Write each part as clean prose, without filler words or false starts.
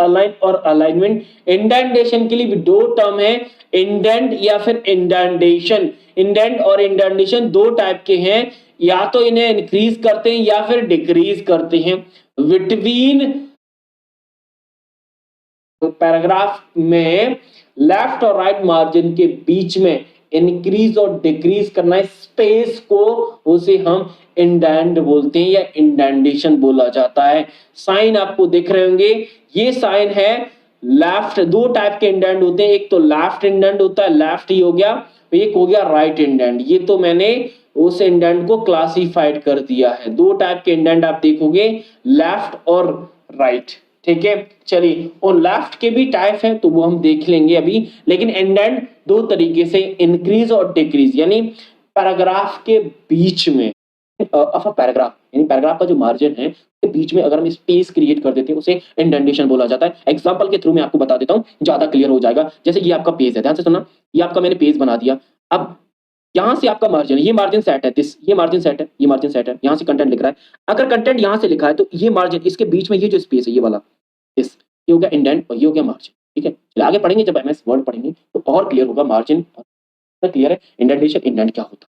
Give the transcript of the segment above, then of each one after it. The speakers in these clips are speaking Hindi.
अलाइन और अलाइनमेंट। इंडेंटेशन के लिए भी दो टर्म है, इंडेंट या फिर इंडेंटेशन। इंडेंट और इंडेंटेशन दो टाइप के हैं, या तो इन्हें इंक्रीज करते हैं या फिर डिक्रीज करते हैं। बिटवीन पैराग्राफ में लेफ्ट और राइट मार्जिन के बीच में इंक्रीज और डिक्रीज करना है स्पेस को, उसे हम इंडेंट बोलते हैं या इंडेंटेशन बोला जाता है। साइन आपको दिख रहे होंगे, ये साइन है लेफ्ट। दो टाइप के इंडेंट होते हैं, एक तो लेफ्ट इंडेंट होता है, लेफ्ट ही हो गया, एक हो गया राइट इंडेंट। ये तो मैंने उस इंडेंट को क्लासिफाइड कर दिया है। दो टाइप के इंडेंट आप देखोगे, लेफ्ट और राइट, ठीक है। चलिए, और लेफ्ट के भी टाइप है तो वो हम देख लेंगे अभी, लेकिन इंडेंट दो तरीके से, इंक्रीज और डिक्रीज, यानी पैराग्राफ के बीच में पैराग्राफ, यानी पैराग्राफ का जो मार्जिन है के बीच में अगर हम स्पेस क्रिएट कर देते हैं उसे इंडेंटेशन बोला जाता है। एग्जांपल के थ्रू मैं आपको बता देता हूं, ज्यादा क्लियर हो जाएगा। जैसे ये आपका पेज है, ध्यान से सुनना, ये आपका मैंने पेज बना दिया। अब यहां से आपका मार्जिन, ये मार्जिन सेट है, ये मार्जिन सेट है, ये मार्जिन सेट है, यहां से कंटेंट लिख रहा है। अगर कंटेंट यहां से लिखा है तो ये मार्जिन, इसके बीच में ये जो स्पेस है, ये वाला, ये हो गया इंडेंट और ये हो गया मार्जिन, ठीक है। चलिए आगे पढ़ेंगे, जब एमएस वर्ड पढ़ेंगे तो और क्लियर होगा। मार्जिन क्लियर है, इंडेंटेशन, इंडेंट क्या होता है।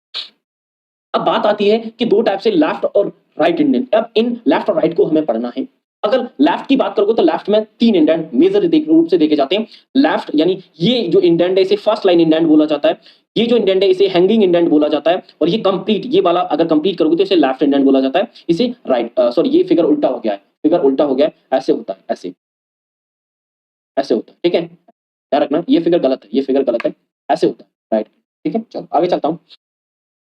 अब बात आती है कि दो टाइप से लेफ्ट और राइट इंडेंट। अब इन लेफ्ट और राइट को हमें पढ़ना है। अगर लेफ्ट की बात करोगे तो लेफ्ट में तीन इंडेंट मेजर रूप से देखे जाते हैं। लेफ्ट यानी ये जो इंडेंट है इसे फर्स्ट लाइन इंडेंट बोला जाता है। ये जो इंडेंट है इसे हैंगिंग इंडेंट बोला जाता है। और ये कंप्लीट, ये वाला अगर कंप्लीट करोगे तो इसे लेफ्ट इंडेंट बोला जाता है। इसे राइट, सॉरी ये फिगर उल्टा हो गया है, फिगर उल्टा हो गया है, ऐसे होता है, ऐसे ऐसे होता है, ठीक है। ध्यान रखना, ये फिगर गलत है, ये फिगर गलत है, ऐसे होता है, राइट, ठीक है। चलो आगे चलता हूं।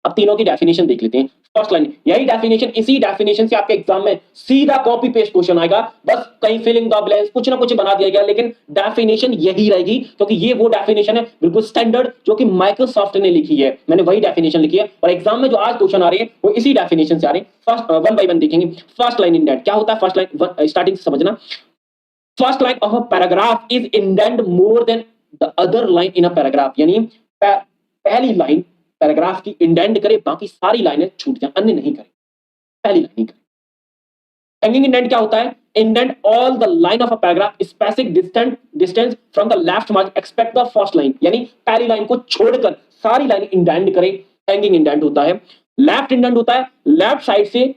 अब तीनों की डेफिनेशन देख लेते हैं। फर्स्ट लाइन, यही डेफिनेशन, इसी डेफिनेशन से आपके एग्जाम में सीधा कॉपी पेस्ट क्वेश्चन आएगा। बस कहीं फिलिंग द ब्लैंक्स कुछ ना कुछ बना दिया गया, लेकिन डेफिनेशन यही रहेगी, क्योंकि ये वो डेफिनेशन है बिल्कुल स्टैंडर्ड जो कि माइक्रोसॉफ्ट ने लिखी है। मैंने वही डेफिनेशन लिखी है और एग्जाम में जो आज क्वेश्चन आ रहे हैं वो इसी डेफिनेशन से आ रहे हैं। फर्स्ट वन बाय वन देखेंगे। फर्स्ट लाइन इंडेंट क्या होता है, फर्स्ट लाइन स्टार्टिंग से समझना। First line of a paragraph is indent more than the other line in a paragraph, यानी पहली लाइन पैराग्राफ की इंडेंट करे, बाकी सारी लाइनें छूट जाए, अन्य नहीं करे, पहली लाइन ही करे। हैंगिंग इंडेंट क्या होता है, indent all the line of a paragraph specific distance from the left margin expect the first line, यानी पहली लाइन को छोड़कर सारी लाइन इंडेंट करे, हैंगिंग इंडेंट होता है। लेफ्ट इंडेंट होता है लेफ्ट साइड से,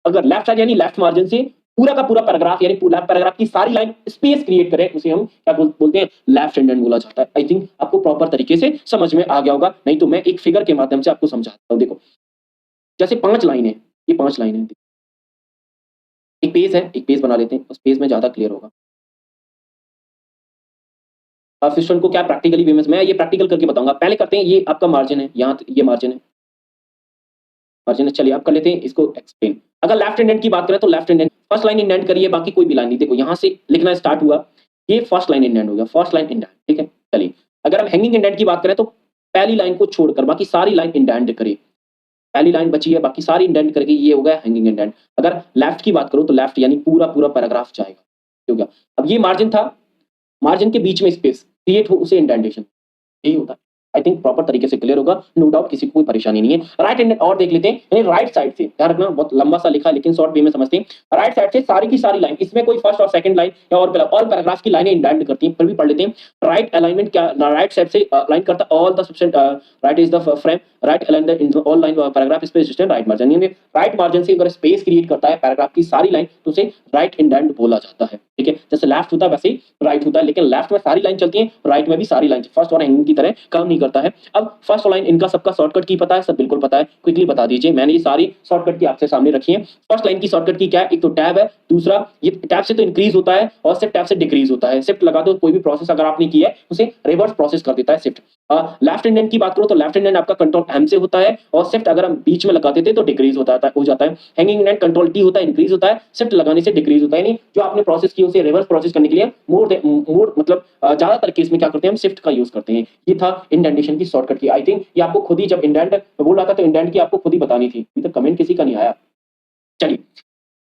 अगर लेफ्ट साइड यानी लेफ्ट मार्जिन से पूरा का पूरा पैराग्राफ, यानी पूरा पैराग्राफ की सारी लाइन स्पेस क्रिएट करे, उसे हम क्या बोलते हैं, लेफ्ट इंडेंट बोला जाता है। आई थिंक आपको प्रॉपर तरीके से समझ में आ गया होगा, नहीं तो मैं एक फिगर के माध्यम से आपको समझाता हूं। देखो, जैसे 5 लाइनें, ये 5 लाइनें, एक पेज है, एक पेज बना लेते हैं, उस पेज में ज्यादा क्लियर होगा। आप स्टूडेंट को क्या प्रैक्टिकली वे में, मैं ये प्रैक्टिकल करके बताऊंगा। पहले करते हैं, ये आपका मार्जिन है, यहाँ ये मार्जिन है, मार्जिन है। चलिए आप कर लेते हैं इसको एक्सप्लेन। अगर लेफ्ट इंडेंट की बात करें तो left indent first line indent करिए, बाकी कोई भी लाइन नहीं। देखो यहां से लिखना स्टार्ट हुआ, ये फर्स्ट लाइन इंडेंट हो गया, फर्स्ट लाइन इंडेंट, ठीक है। चलिए अगर हम हैंगिंग इंडेंट की बात करें तो पहली लाइन को छोड़कर बाकी सारी लाइन इंडेंट करिए, पहली लाइन बची है, बाकी सारी इंडेंट करके ये हो गया हैंगिंग इंडेंट। अगर लेफ्ट की बात करो तो लेफ्ट यानी पूरा पूरा पैराग्राफ जाएगा, हो गया। अब ये मार्जिन था, मार्जिन के बीच में स्पेस क्रिएट हो, उसे इंडेंटेशन, यही होता है। आई थिंक प्रॉपर तरीके से क्लियर होगा, नो डाउट, किसी को कोई परेशानी नहीं है। राइट इंडेंट और देख लेते हैं, यानी राइट साइड से, ध्यान रखना बहुत लंबा सा लिखा है लेकिन शॉर्ट वे में समझते हैं। राइट साइड से सारी की सारी लाइन, इसमें कोई फर्स्ट और सेकंड लाइन या और पैराग्राफ की लाइनें इंडेंट करती हैं, फिर भी पढ़ लेते हैं। राइट अलाइनमेंट क्या, राइट साइड से लाइन करता है all the subset, right is the frame, right align the in all line paragraph space distance right margin, यानी राइट मार्जिन से अगर स्पेस क्रिएट करता है पैराग्राफ की सारी लाइन तो उसे राइट इंडेंट बोला जाता है, ठीक है। जैसे लेफ्ट होता है वैसे ही राइट होता है, लेकिन लेफ्ट में सारी लाइन चलती है, राइट में भी सारी लाइन, फर्स्ट और हैंगिंग की तरह काम नहीं करता है। अब फर्स्ट लाइन इनका सबका शॉर्टकट की पता है, सब बिल्कुल पता है, क्विकली बता दीजिए। मैंने ये सारी शॉर्टकट की आपसे सामने रखी है। फर्स्ट लाइन की शॉर्टकट की क्या है, एक तो टैब है, दूसरा ये टैब से तो इंक्रीज होता है और शिफ्ट टैब से डिक्रीज होता है। शिफ्ट लगा दो, कोई भी प्रोसेस अगर आपने की है उसे रिवर्स प्रोसेस कर देता है शिफ्ट। लेफ्ट इंडेंट की बात करो तो लेफ्ट इंडेंट आपका कंट्रोल एम से होता है और शिफ्ट अगर हम बीच में लगा देते तो डिक्रीज हो जाता है। हैंगिंग इंडेंट कंट्रोल टी होता है, इंक्रीज होता है, शिफ्ट लगाने से डिक्रीज होता है, यानी जो आपने प्रोसेस की उसे रिवर्स प्रोसेस करने के लिए मोर मतलब ज्यादातर केस में क्या करते हैं हम शिफ्ट का यूज करते हैं। ये था इंडेंटेशन की शॉर्टकट की। आई थिंक ये आपको खुद ही, जब इंडेंट बोल रहा था तो इंडेंट की आपको खुद ही बतानी थी, अभी तक कमेंट किसी का नहीं आया। चलिए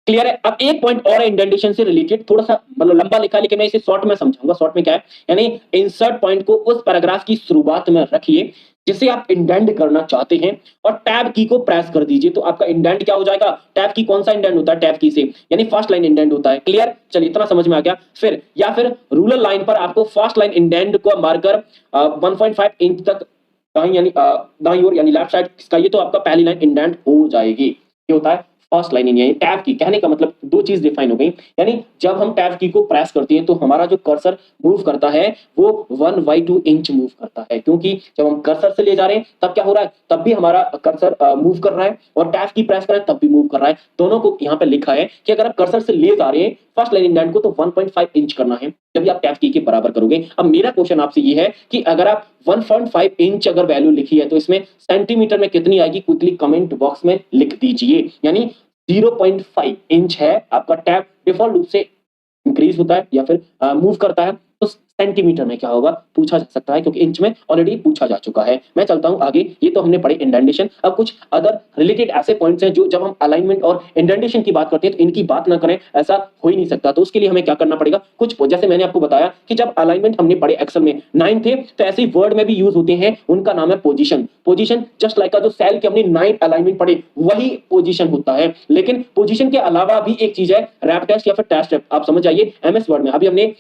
क्लियर है। अब एक पॉइंट और है इंडेंटेशन से रिलेटेड, थोड़ा सा मतलब लंबा लिखा है लेकिन मैं इसे शॉर्ट में समझाऊंगा। शॉर्ट में क्या है, यानी इंसर्ट पॉइंट को उस पैराग्राफ की शुरुआत में रखिए जिसे आप इंडेंट करना चाहते हैं और टैब की को प्रेस कर दीजिए तो आपका इंडेंट क्या हो जाएगा। टैब की कौन सा इंडेंट होता है, टैब की से यानी फर्स्ट लाइन इंडेंट होता है। क्लियर, चलिए इतना समझ में आ गया। फिर या फिर रूलर लाइन पर आपको फर्स्ट लाइन इंडेंट को मारकर 1.5 इंच तक दाई यानी दाई ओर यानी लेफ्ट साइड इसका ये तो आपका पहली लाइन इंडेंट हो जाएगी। ये होता है फर्स्ट लाइन यानी टैब की। कहने का मतलब दो चीज डिफाइन हो गई, यानी जब हम टैब की को प्रेस करते हैं तो हमारा जो कर्सर मूव करता है वो 1/2 इंच मूव करता है, क्योंकि जब हम कर्सर से ले जा रहे हैं तब क्या हो रहा है, तब भी हमारा कर्सर मूव कर रहा है और टैब की प्रेस कर रहे हैं तब भी मूव कर रहा है। दोनों को यहाँ पे लिखा है कि अगर आप कर्सर से ले जा रहे हैं फर्स्ट लाइन इंडेंट को तो 1.5 इंच करना है, जब भी आप टैब की के बराबर करोगे। अब मेरा क्वेश्चन आपसे ये है कि अगर आप 1.5 इंच अगर वैल्यू लिखी है तो इसमें सेंटीमीटर में कितनी आएगी, क्विकली कमेंट बॉक्स में लिख दीजिए। यानी 0.5 इंच है आपका टैब, डिफॉल्ट रूप से इंक्रीज होता है या फिर मूव करता है, तो सेंटीमीटर में क्या होगा पूछा जा सकता है, क्योंकि इंच में ऑलरेडी पूछा जा चुका है। मैं चलता हूं आगे, ये तो हमने पढ़े इंडेंटेशन। अब कुछ अदर रिलेटेड ऐसे पॉइंट्स हैं जो जब हम अलाइनमेंट और इंडेंटेशन की बात करते हैं तो इनकी बात ना करें ऐसा हो ही नहीं सकता। तो उसके लिए हमें क्या करना पड़ेगा, कुछ जैसे मैंने आपको बताया कि जब अलाइनमेंट हमने पढ़े एक्सेल में 9 थे, तो ऐसे ही वर्ड में भी यूज होते हैं, उनका नाम है पोजीशन। पोजीशन जस्ट लाइक का जो सेल के हमने 9 अलाइनमेंट पढ़े वही पोजीशन होता है। लेकिन पोजीशन के अलावा भी एक चीज है रैप टेस्ट या फिर टेस्ट रैप। आप समझ जाइए एमएस वर्ड में अभी हमने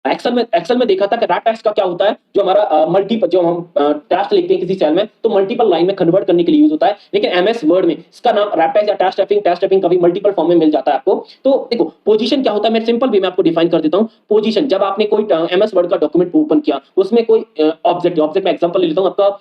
एक्सेल में देखा था कि रैप टेस्ट का क्या होता है, जो हमारा मल्टीपल जो हम टेस्ट लिखते हैं किसी सेल में तो मल्टीपल लाइन में कन्वर्ट करने के लिए यूज होता है। लेकिन एमएस वर्ड में इसका नाम रैप टेस्ट या टेस्ट रैपिंग कभी मल्टीपल फॉर्म में मिल जाता है आपको। तो देखो पोजीशन क्या होता है, मैं सिंपल वे में आपको डिफाइन कर देता हूं। पोजीशन, जब आपने कोई एमएस वर्ड का डॉक्यूमेंट ओपन किया, उसमें कोई ऑब्जेक्ट में एग्जांपल ले लेता हूं आपका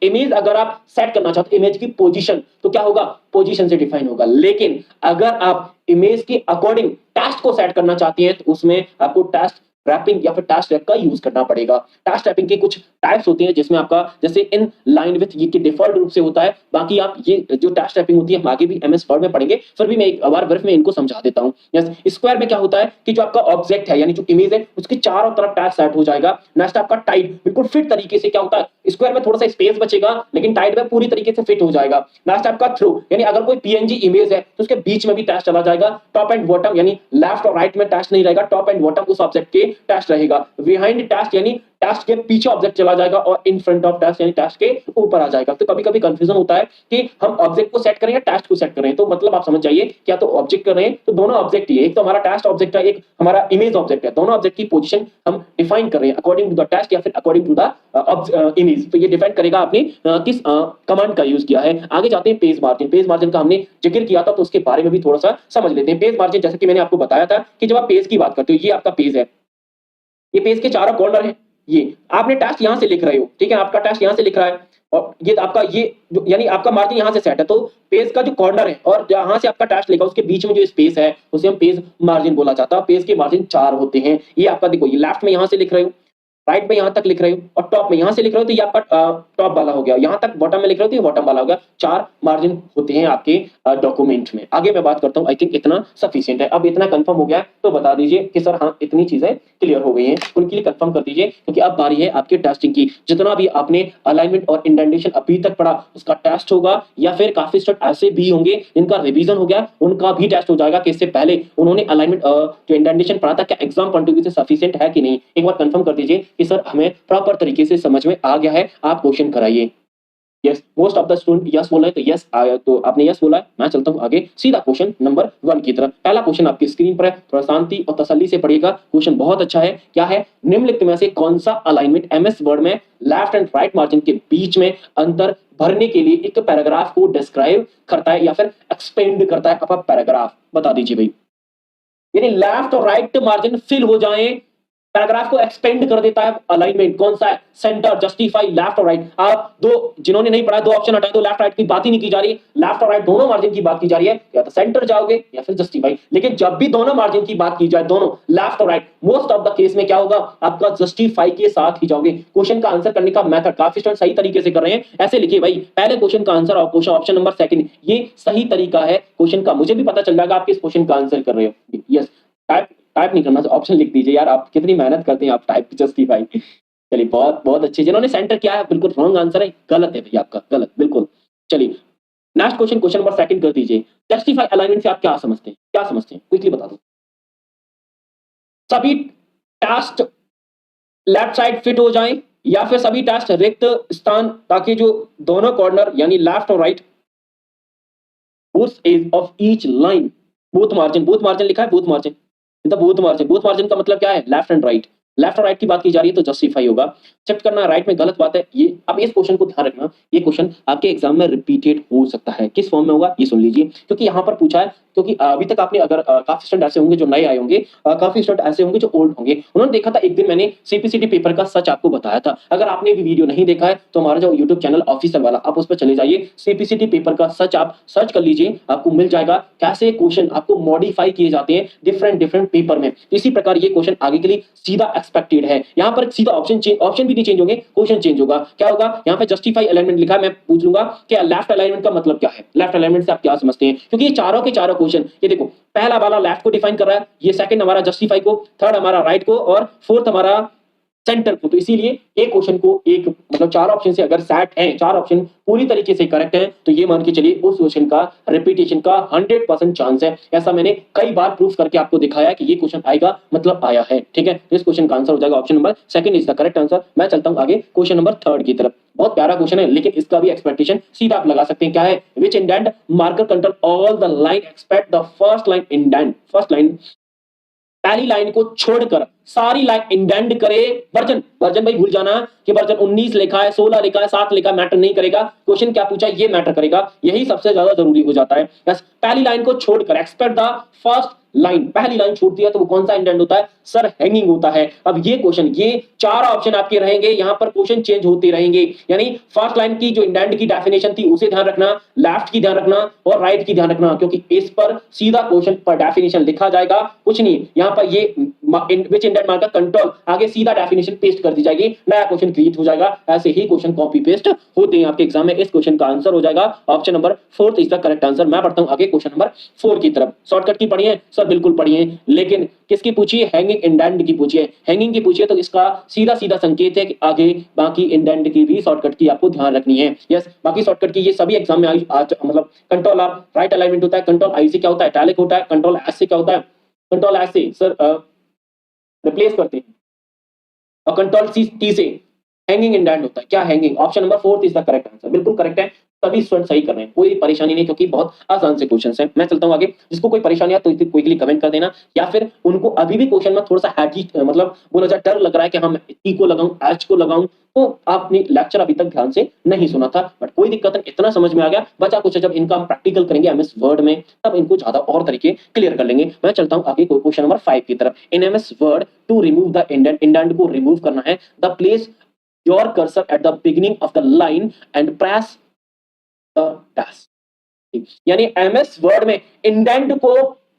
इमेज अगर आप सेट करना चाहते हो इमेज की पोजीशन, तो क्या होगा, पोजीशन से डिफाइन होगा। लेकिन अगर आप इमेज के अकॉर्डिंग टेस्ट को सेट करना चाहती हैं तो उसमें आपको टेस्ट रैपिंग या फिर टास्क रैप का यूज करना पड़ेगा। टास्क रैपिंग के कुछ टाइप्स होते हैं जिसमें आपका जैसे इन लाइन विथ ये के डिफॉल्ट रूप से होता है। बाकी आप ये जो टास्क रैपिंग होती है हम आगे भी एमएस वर्ड में पढ़ेंगे, फिर भी मैं एक बार ब्रीफ में इनको समझा देता हूं। यस, स्क्वायर में क्या होता है कि जो आपका ऑब्जेक्ट है यानी जो इमेज है उसके चारों तरफ टास्क सेट हो जाएगा। नेक्स्ट आपका टाइट, बिल्कुल फिट तरीके से क्या होता है, स्क्वायर में थोड़ा सा स्पेस बचेगा लेकिन टाइट में पूरी तरीके से फिट हो जाएगा। नेक्स्ट आपका थ्रू, यानी अगर कोई पीएनजी इमेज है तो उसके बीच में भी टास्क चला जाएगा। टॉप एंड बॉटम यानी लेफ्ट और राइट में टास्क नहीं रहेगा, टॉप एंड बॉटम उस ऑब्जेक्ट के टास्क रहेगा। बिहाइंड टास्क यानी टास्क के पीछे ऑब्जेक्ट चला जाएगा और इन फ्रंट ऑफ टास्क यानी टास्क के ऊपर आ जाएगा। तो कभी कभी कंफ्यूजन होता है कि हम ऑब्जेक्ट को सेट करें या टास्क को सेट कर रहे हैं, तो मतलब आप समझ जाइए क्या तो ऑब्जेक्ट कर रहे हैं तो दोनों ऑब्जेक्ट ही है, एक तो हमारा टास्क ऑब्जेक्ट है, एक हमारा इमेज ऑब्जेक्ट है। दोनों ऑब्जेक्ट की पोजीशन हम डिफाइन कर रहे हैं अकॉर्डिंग टू द टास्क या फिर अकॉर्डिंग टू द इमेज। तो ये डिफाइन करेगा आपने किस कमांड का यूज किया है। आगे जाते हैं पेज मार्जिन। पेज मार्जिन का हमने जिक्र किया था तो उसके बारे में भी थोड़ा सा समझ लेते हैं। पेज मार्जिन जैसे कि मैंने आपको बताया था कि जब आप पेज की बात करते हो, ये आपका पेज है, ये पेज के चारों कॉर्नर है, ये आपने टास्क यहां से लिख रहे हो, ठीक है, आपका टास्क यहां से लिख रहा है और ये आपका ये यानी आपका मार्जिन यहां से सेट है, तो पेज का जो कॉर्नर है और जहां से आपका टास्क लिखा उसके बीच में जो स्पेस है उसे हम पेज मार्जिन बोला जाता है। पेज के मार्जिन 4 होते हैं। ये आपका देखो, ये लेफ्ट में यहां से लिख रहे हो, राइट में यहां तक लिख रहे हो और टॉप में यहां से लिख रहे हो तो ये आपका टॉप वाला हो गया, यहां तक बॉटम में लिख रहे हो तो ये बॉटम वाला हो गया। 4 मार्जिन होते हैं आपके डॉक्यूमेंट में। आगे मैं बात करता हूं, आई थिंक इतना सफिशिएंट है। अब इतना कंफर्म हो गया तो बता दीजिए कि सर हाँ इतनी चीजें क्लियर हो गई हैं, उनके लिए कंफर्म कर दीजिए क्योंकि अब बारी है आपके टेस्टिंग की। जितना भी आपने अलाइनमेंट और इंडेंटेशन अभी तक पढ़ा उसका टेस्ट होगा, या फिर काफी स्टेप ऐसे भी होंगे जिनका रिवीजन हो गया उनका भी टेस्ट हो जाएगा कि इससे पहले उन्होंने अलाइनमेंट जो इंडेंटेशन पढ़ा था क्या एग्जाम पॉइंट ऑफ व्यू से सफिशिएंट है कि नहीं। एक बार कंफर्म कर दीजिए कि सर हमें प्रॉपर तरीके से समझ में आ गया है, आप क्वेश्चन कराइए। Yes, most of the student yes बोला है तो यस आया, तो आपने यस बोला है। मैं चलता हूं आगे सीधा क्वेश्चन नंबर 1 की तरफ। पहला क्वेश्चन आपकी स्क्रीन पर है, थोड़ा शांति और तसल्ली से पढ़िएगा, क्वेश्चन बहुत अच्छा है। क्या है, निम्नलिखित में से कौन सा अलाइनमेंट एमएस वर्ड में लेफ्ट एंड राइट मार्जिन के बीच में अंतर भरने के लिए एक पैराग्राफ को डिस्क्राइब करता है या फिर एक्सपेंड करता है। आप पैराग्राफ बता दीजिए भाई, यानी लेफ्ट और राइट मार्जिन फिल हो जाए, पैराग्राफ को एक्सपेंड कर देता है। अलाइनमेंट कौन सा है, सेंटर, जस्टिफाई, लेफ्ट और राइट। आप दो जिन्होंने नहीं पढ़ा दो ऑप्शन हटा दो, लेफ्ट राइट की बात ही नहीं की जा रही, लेफ्ट और राइट दोनों मार्जिन की बात की जा रही है, या तो सेंटर जाओगे या फिर जस्टिफाई। लेकिन जब भी दोनों मार्जिन की बात की जाए, दोनों लेफ्ट और right, most of the case में क्या होगा आपका जस्टिफाई के साथ ही जाओगे। क्वेश्चन का आंसर करने का मेथड काफी स्टूडेंट सही तरीके से कर रहे हैं, ऐसे लिखिए भाई पहले क्वेश्चन का आंसर और क्वेश्चन ऑप्शन नंबर सेकंड, ये सही तरीका है क्वेश्चन का। मुझे भी पता चल जाएगा आप किस क्वेश्चन का आंसर कर रहे हो। यस, टाइप टाइप नहीं करना, ऑप्शन लिख दीजिए यार, आप कितनी मेहनत करते हैं, आप टाइप जस्टिफाई। चलिए बहुत बहुत अच्छे, जिन्होंने सेंटर किया है बिल्कुल रॉन्ग आंसर है, गलत है भैया आपका, गलत बिल्कुल। चलिए next question, question number second कर दीजिए। जस्टिफाई अलाइनमेंट से आप क्या समझते हैं, क्या समझते हैं, क्विकली बता दो। सभी टास्क लेफ्ट साइड फिट हो जाएं या फिर सभी टेस्ट रिक्त स्थान ताकि जो दोनों कॉर्नर यानी लेफ्ट और right both edge of each line both margin लिखा है both margin both margin का मतलब क्या है लेफ्ट एंड राइट लेफ्ट और राइट की बात की जा रही है तो जस्टिफाई होगा शिफ्ट करना राइट में गलत बात है ये अब इस क्वेश्चन को ध्यान रखना ये क्वेश्चन आपके एग्जाम में रिपीटेड हो सकता है किस फॉर्म में होगा ये सुन लीजिए क्योंकि यहाँ पर पूछा है क्योंकि अभी तक आपने अगर काफी स्टूडेंट ऐसे होंगे जो नए आए होंगे काफी स्टूडेंट ऐसे होंगे जो ओल्ड होंगे उन्होंने देखा था एक दिन मैंने सीपीसीटी पेपर का सच आपको बताया था अगर आपने भी वीडियो नहीं देखा है तो हमारा जो यूट्यूब चैनल ऑफिसर वाला आप उस पर चले जाइए सीपीसीटी पेपर का सच आप सर्च कर लीजिए आपको मिल जाएगा कैसे क्वेश्चन आपको मॉडिफाई किए जाते हैं डिफरेंट डिफरेंट पेपर में इसी प्रकार ये क्वेश्चन आगे के लिए सीधा एक्सपेक्टेड है यहाँ पर सीधा ऑप्शन भी नहीं चेंज होंगे क्वेश्चन चेंज होगा क्या होगा यहाँ पे जस्टिफाई अलाइनमेंट लिखा है मैं पूछ लूंगा कि लेफ्ट अलाइनमेंट का मतलब क्या है लेफ्ट अलाइनमेंट से आप क्या समझते हैं क्योंकि ये चारों के चारों क्वेश्चन ये देखो पहला वाला लेफ्ट को डिफाइन कर रहा है ये सेकंड हमारा जस्टिफाई को थर्ड हमारा राइट को और फोर्थ हमारा सेंटर को तो इसीलिए एक क्वेश्चन को एक मतलब चार ऑप्शन से अगर सेट है चार ऑप्शन पूरी तरीके से करेक्ट है तो ये मान के चलिए उस क्वेश्चन का रिपीटेशन का 100% चांस है ऐसा मैंने कई बार प्रूफ करके आपको दिखाया कि ये क्वेश्चन आएगा मतलब आया है ठीक है इस क्वेश्चन का आंसर हो जाएगा option number second is the correct answer मैं चलता हूं आगे क्वेश्चन नंबर थर्ड की तरफ बहुत प्यारा क्वेश्चन है लेकिन इसका भी एक्सपेक्टेशन सीधा आप लगा सकते हैं क्या है which indent marker control all the line expect the first line indent first line पहली लाइन को छोड़कर सारी लाइन इंडेंट करे वर्जन वर्जन भाई भूल जाना कि वर्जन 19 लिखा है 16 लिखा है 7 लिखा है मैटर नहीं करेगा क्वेश्चन क्या पूछा ये मैटर करेगा यही सबसे ज्यादा जरूरी हो जाता है बस पहली लाइन को छोड़कर एक्सपेक्ट द फर्स्ट लाइन पहली लाइन छूटती है तो वो कौन सा इंडेंट होता है सर हैंगिंग होता है अब ये क्वेश्चन ये चार ऑप्शन आपके रहेंगे यहां पर क्वेश्चन चेंज होते रहेंगे यानी फर्स्ट लाइन की जो इंडेंट की डेफिनेशन थी उसे ध्यान रखना लेफ्ट की ध्यान रखना और राइट की ध्यान रखना क्योंकि इस पर सीधा क्वेश्चन पर डेफिनेशन लिखा जाएगा कुछ नहीं यहां पर ये विच इंडेंट मार्कर कंट्रोल आगे सीधा डेफिनेशन पेस्ट कर दी जाएगी नया क्वेश्चन क्रिएट हो जाएगा ऐसे ही क्वेश्चन कॉपी पेस्ट होते हैं आपके एग्जाम में इस क्वेश्चन का आंसर हो जाएगा option number 4 is the correct answer मैं पढ़ता हूं आगे क्वेश्चन नंबर 4 की तरफ शॉर्टकट की पढ़िए सर बिल्कुल पढ़िए लेकिन किसकी पूछिए हैंगिंग इंडेंट की पूछिए हैंगिंग की पूछिए तो इसका सीधा सीधा संकेत है कि आगे बाकी इंडेंट की भी शॉर्टकट की आपको ध्यान रखनी है यस बाकी शॉर्टकट की ये सभी एग्जाम में मतलब कंट्रोल आर राइट अलाइनमेंट होता है कंट्रोल आई से क्या होता है इटैलिक होता है कंट्रोल एस से क्या होता है कंट्रोल एस से सर रिप्लेस करते हैं और कंट्रोल सी टी से हैंगिंग इंडेंट होता है क्या hanging option number 4 is the correct answer बिल्कुल करेक्ट है सभी स्टूडेंट सही कर रहे हैं कोई परेशानी नहीं क्योंकि बहुत आसान से क्वेश्चंस हैं मैं चलता हूं आगे जिसको कोई परेशानी है तो क्विकली कमेंट कर देना या फिर उनको अभी भी क्वेश्चन में थोड़ा सा हैजी मतलब बोला जाए डर लग रहा है कि हम ई को लगाऊं एच को लगाऊं तो आपने लेक्चर अभी तक ध्यान से नहीं सुना था बट कोई दिक्कत नहीं इतना समझ में आ गया बचा कुछ जब इनका हम प्रैक्टिकल करेंगे एमएस वर्ड में तब इनको ज्यादा और तरीके क्लियर कर लेंगे मैं चलता हूं आगे क्वेश्चन नंबर 5 की तरफ in MS Word to remove the indent को रिमूव करना है the place your cursor at the beginning of the line and press यानी एमएस वर्ड में इंडेंट को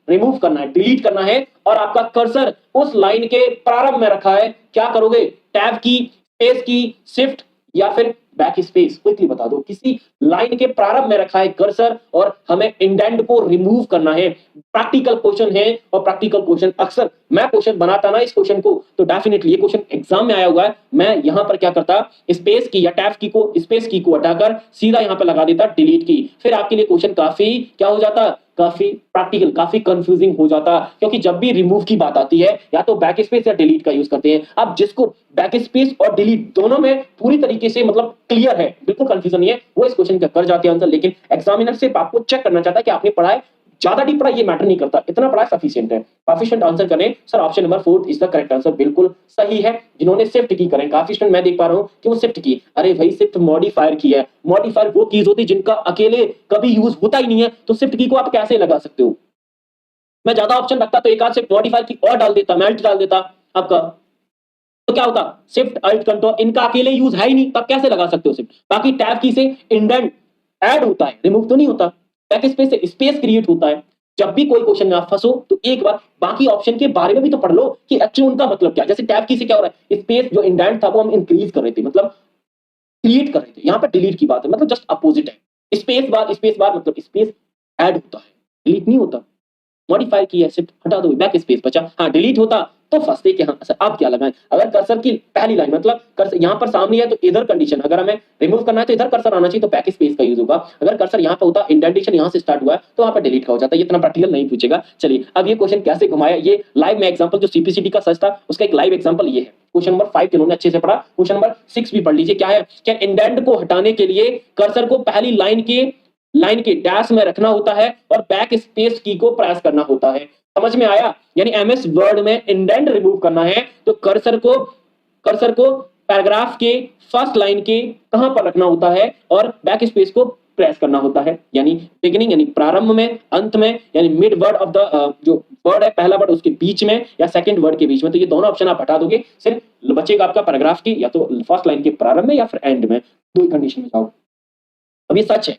रिमूव करना है डिलीट करना है और आपका कर्सर उस लाइन के प्रारंभ में रखा है क्या करोगे टैब की स्पेस की शिफ्ट या फिर बैक स्पेस क्विकली बता दो किसी लाइन के प्रारंभ में रखा है कर्सर और हमें इंडेंट को रिमूव करना है प्रैक्टिकल क्वेश्चन है और प्रैक्टिकल क्वेश्चन अक्सर मैं क्वेश्चन बनाता ना इस क्वेश्चन को तो डेफिनेटली ये क्वेश्चन एग्जाम में आया हुआ है मैं यहां पर क्या करता स्पेस की या टैब की को स्पेस की को हटाकर सीधा यहां पर लगा देता डिलीट की फिर आपके लिए क्वेश्चन काफी क्या हो जाता काफी प्रैक्टिकल काफी कंफ्यूजिंग हो जाता क्योंकि जब भी रिमूव की बात आती है या तो बैक स्पेस या डिलीट का यूज करते हैं अब जिसको बैक स्पेस और डिलीट दोनों में पूरी तरीके से मतलब क्लियर है बिल्कुल कंफ्यूजन नहीं है वो इस क्वेश्चन का कर जाते हैं आंसर लेकिन एग्जामिनर सिर्फ आपको चेक करना चाहता है कि आपने पढ़ा है ज्यादा डीप पढ़ा ये मैटर नहीं करता इतना पढ़ा सफिशिएंट है सफिशिएंट आंसर करें sir option number 4 is the correct answer बिल्कुल सही है जिन्होंने शिफ्ट की करें काफी स्टूडेंट मैं देख पा रहा हूं कि वो शिफ्ट की अरे भाई शिफ्ट मॉडिफायर की है मॉडिफायर वो कीज होती है जिनका अकेले कभी यूज होता ही नहीं है तो शिफ्ट की को आप कैसे लगा सकते हो मैं ज्यादा ऑप्शन रखता तो एक आध शिफ्ट मॉडिफायर की और डाल देता मेल्ट डाल देता आपका तो क्या होता शिफ्ट अल्ट कंट्रोल इनका अकेले यूज है ही नहीं तब कैसे लगा सकते हो शिफ्ट बाकी टैब की से इंडेंट ऐड होता है रिमूव तो नहीं होता बैक स्पेस से स्पेस क्रिएट होता है जब भी कोई क्वेश्चन में आप फंसो तो एक बार बाकी ऑप्शन के बारे में भी तो पढ़ लो कि एक्चुअली उनका मतलब क्या जैसे टैब की से क्या हो रहा है स्पेस जो इंडेंट था वो हम इंक्रीज कर रहे थे मतलब क्रिएट कर रहे थे यहाँ पर डिलीट की बात है मतलब जस्ट अपोजिट है स्पेस बार मतलब स्पेस ऐड होता है डिलीट नहीं होता मॉडिफाई की है शिफ्ट हटा दो बैक स्पेस बचा हाँ डिलीट होता तो फंसते कि हाँ सर आप क्या लगाएं। अगर कर्सर की पहली लाइन मतलब कर्सर यहाँ पर सामने है तो इधर कंडीशन, अगर हमें रिमूव करना है तो इधर कर्सर आना चाहिए, तो बैक स्पेस का यूज होगा। अगर कर्सर यहाँ पे होता, इंडेंटेशन यहाँ से स्टार्ट हुआ है तो वहाँ पर डिलीट का हो जाता है। इतना प्रैक्टिकल नहीं पूछेगा। चलिए अब ये क्वेश्चन कैसे घुमाया, ये लाइव में एग्जांपल जो सीपीसीटी का सच था उसका एक लाइव एग्जांपल ये है। क्वेश्चन नंबर 5 जिन्होंने अच्छे से पढ़ा, क्वेश्चन नंबर 6 भी पढ़ लीजिए। क्या है कि इंडेंट को हटाने के लिए कर्सर को पहली लाइन के डैश में रखना होता है और बैक स्पेस की को प्रेस करना होता है। समझ में आया? यानी एमएस वर्ड में इंडेंट रिमूव करना है तो कर्सर को पैराग्राफ के फर्स्ट लाइन के कहां पर रखना होता है और बैक स्पेस को प्रेस करना होता है। यानी बिगिनिंग यानी प्रारंभ में, अंत में, यानी मिड वर्ड ऑफ द जो वर्ड है पहला वर्ड उसके बीच में या सेकंड वर्ड के बीच में। तो ये दोनों ऑप्शन आप हटा दोगे, सिर्फ बचेगा आपका पैराग्राफ की या तो फर्स्ट लाइन के प्रारंभ में या फिर एंड में, दो ही कंडीशन में जाओ। अब ये सच है,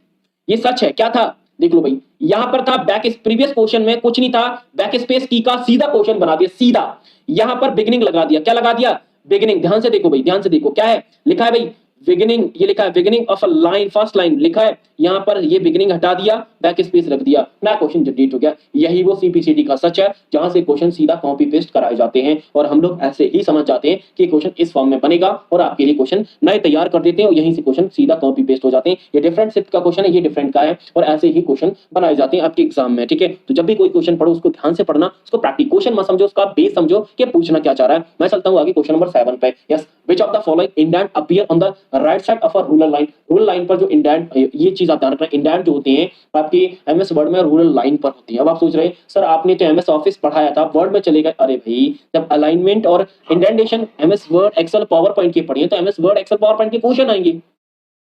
ये सच है। क्या था देख लो भाई, यहां पर था बैक, प्रीवियस क्वेश्चन में कुछ नहीं था, बैक स्पेस की का सीधा क्वेश्चन बना दिया सीधा। यहां पर बिगिनिंग लगा दिया। क्या लगा दिया? बिगिनिंग। ध्यान से देखो भाई, ध्यान से देखो क्या है लिखा है भाई, बिगिनिंग। ये लिखा है beginning of a line, first line लिखा है, यहां पर ये बिगिनिंग हटा दिया, बैक स्पेस रख दिया, ना क्वेश्चन जनरेट हो गया। यही वो सीपीसीटी का सच है जहां से क्वेश्चन सीधा कॉपी पेस्ट कराए जाते हैं और हम लोग ऐसे ही समझ जाते हैं कि क्वेश्चन इस फॉर्म में बनेगा और आपके लिए क्वेश्चन नए तैयार कर देते हैं और यहीं से क्वेश्चन सीधा कॉपी पेस्ट हो जाते हैं। ये डिफरेंट शिफ्ट का क्वेश्चन है, ये डिफरेंट का है और ऐसे ही क्वेश्चन बनाए जाते हैं आपके एग्जाम में। ठीक है, तो जब भी कोई क्वेश्चन पढ़ो उसको ध्यान से पढ़ना, उसको प्रैक्टिस क्वेश्चन मत समझो, उसका बेस समझो कि पूछना क्या चाह रहा है। मैं चलता हूं आगे क्वेश्चन नंबर 7 पे। Yes, which of the following indent appear on the right side of a ruler line. Ruler line पर जो इंडेंट, ये चीज आप ध्यान रखना, इंडेंट जो होते हैं आपकी एमएस वर्ड में रूलर लाइन पर होती है। अब आप सोच रहे हैं सर आपने तो एमएस ऑफिस पढ़ाया था, वर्ड में चले गए। अरे भाई, जब अलाइनमेंट और indentation MS Word Excel PowerPoint की पढ़ी है तो MS Word Excel PowerPoint के क्वेश्चन आएंगे,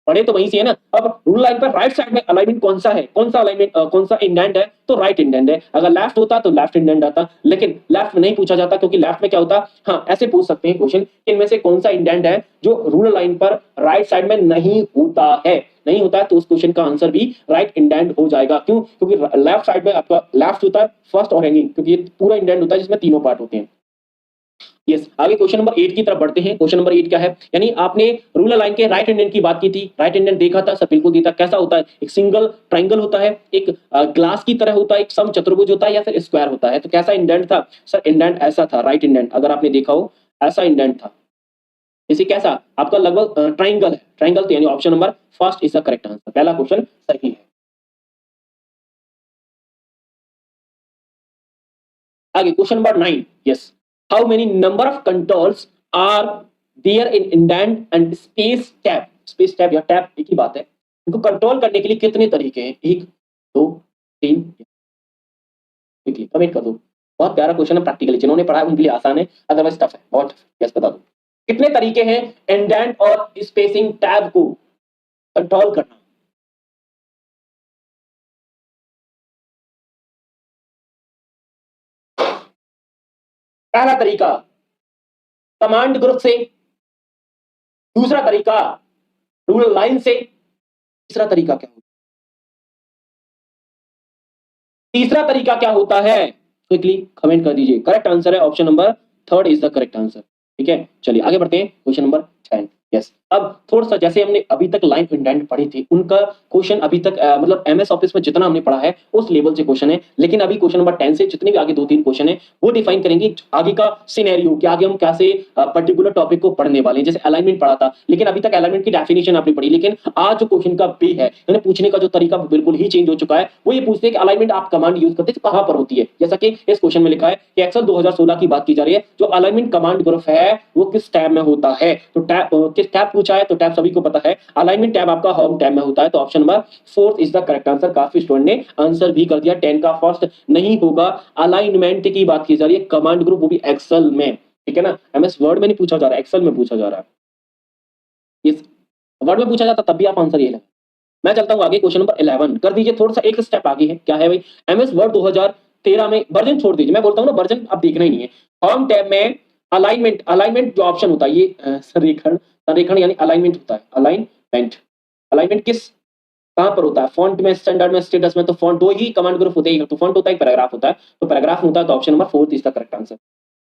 पढ़े तो वहीं से है ना। अब रूल लाइन पर राइट साइड में अलाइनमेंट कौन सा है, कौन सा अलाइनमेंट, कौन सा इंडेंट है, तो राइट इंडेंट है। अगर लेफ्ट होता तो लेफ्ट इंडेंट आता, लेकिन लेफ्ट में नहीं पूछा जाता क्योंकि लेफ्ट में क्या होता, हाँ ऐसे पूछ सकते हैं क्वेश्चन कि इनमें से कौन सा इंडेंट है जो रूलर लाइन पर राइट साइड में नहीं होता है, नहीं होता है तो उस क्वेश्चन का आंसर भी राइट इंडेंट हो जाएगा। क्यों? क्योंकि लेफ्ट साइड में आपका लेफ्ट होता है फर्स्ट और हैंगिंग, क्योंकि ये पूरा इंडेंट होता है जिसमें तीनों पार्ट होते हैं। यस, आगे क्वेश्चन नंबर 8 की तरफ बढ़ते हैं। क्वेश्चन नंबर 8 क्या है, यानी आपने रूलर लाइन के राइट इंडेंट की बात की थी, राइट इंडेंट देखा था, सब बिल्कुल देखा। कैसा होता है? एक सिंगल ट्रायंगल होता है, एक ग्लास की तरह होता है, एक सम चतुर्भुज होता है या फिर स्क्वायर होता है। तो कैसा इंडेंट था सर? इंडेंट ऐसा था, राइट इंडेंट। अगर आपने देखा हो ऐसा इंडेंट था, इसे कैसा आपका लगभग ट्रायंगल है, ट्रायंगल। तो यानी option number first is the correct answer, पहला क्वेश्चन सही है। आगे question number 9। Yes, how many number of controls are there in indent and space tab. Space tab या टैब एक ही बात है। इनको कंट्रोल करने के लिए कितने तरीके हैं? 1 2 3। क्विकली कमेंट कर दो। बहुत प्यारा क्वेश्चन है, प्रैक्टिकली जिन्होंने पढ़ा है उनके लिए आसान है, अदरवाइज टफ है बहुत। यस, बता दो कितने तरीके हैं इंडेंट और स्पेसिंग टैब को कंट्रोल करना। पहला तरीका कमांड ग्रुप से, दूसरा तरीका रूल लाइन से, तीसरा तरीका क्या होता है? तीसरा तरीका क्या होता है? क्विकली कमेंट कर दीजिए। करेक्ट आंसर है option number third is the correct answer. ठीक है, चलिए आगे बढ़ते हैं क्वेश्चन नंबर 10। यस, अब थोड़ा सा जैसे हमने अभी तक लाइन इंडेंट पढ़ी थी, उनका क्वेश्चन अभी तक मतलब एमएस ऑफिस में जितना हमने पढ़ा है उस लेवल से क्वेश्चन है, लेकिन अभी क्वेश्चन नंबर 10 से जितने भी आगे 2-3 क्वेश्चन है वो डिफाइन करेंगे आगे का सिनेरियो कि आगे हम कैसे पर्टिकुलर टॉपिक को पढ़ने वाले हैं। जैसे अलाइनमेंट पढ़ा था, लेकिन अभी तक अलाइनमेंट की डेफिनेशन आपने पढ़ी, लेकिन आज जो क्वेश्चन का वे है, यानी पूछने का जो तरीका बिल्कुल ही चेंज हो चुका है। वो ये पूछते हैं कि अलाइनमेंट आप कमांड यूज करते हैं तो कहां पर होती है। जैसा कि इस क्वेश्चन में लिखा है कि एक्सेल 2016 की बात की जा रही है, जो अलाइनमेंट कमांड ग्रुप है वो किस टैब में होता है। तो टैब किस टैब पूछा है, तो टैब सभी को पता है, अलाइनमेंट टैब आपका होम टैब में होता है। तो option number 4 is the correct answer. काफी स्टूडेंट ने आंसर भी कर दिया। 10 का फर्स्ट नहीं होगा, अलाइनमेंट की बात की जा रही है, कमांड ग्रुप वो भी एक्सेल में। ठीक है ना, एमएस वर्ड में नहीं पूछा जा रहा है, एक्सेल में पूछा जा रहा है। इस वर्ड में पूछा जाता तब भी आप आंसर ये लगा। मैं चलता हूं आगे क्वेश्चन नंबर 11 कर दीजिए। थोड़ा सा एक स्टेप आगे है, क्या है भाई, एमएस वर्ड 2013 में, वर्जन छोड़ दीजिए, मैं बोलता हूं ना वर्जन आप देखना ही नहीं है। होम टैब में अलाइनमेंट, अलाइनमेंट जो ऑप्शन होता है ये संरेखण, संरेखण यानी अलाइनमेंट होता है। अलाइनमेंट, अलाइनमेंट किस कहां पर होता है? फॉन्ट में, स्टैंडर्ड में, स्टेटस में। तो फॉन्ट दो ही कमांड ग्रुप होते हैं, तो फॉन्ट होता है, पैराग्राफ होता है। तो पैराग्राफ होता है तो option number 4 is the correct answer.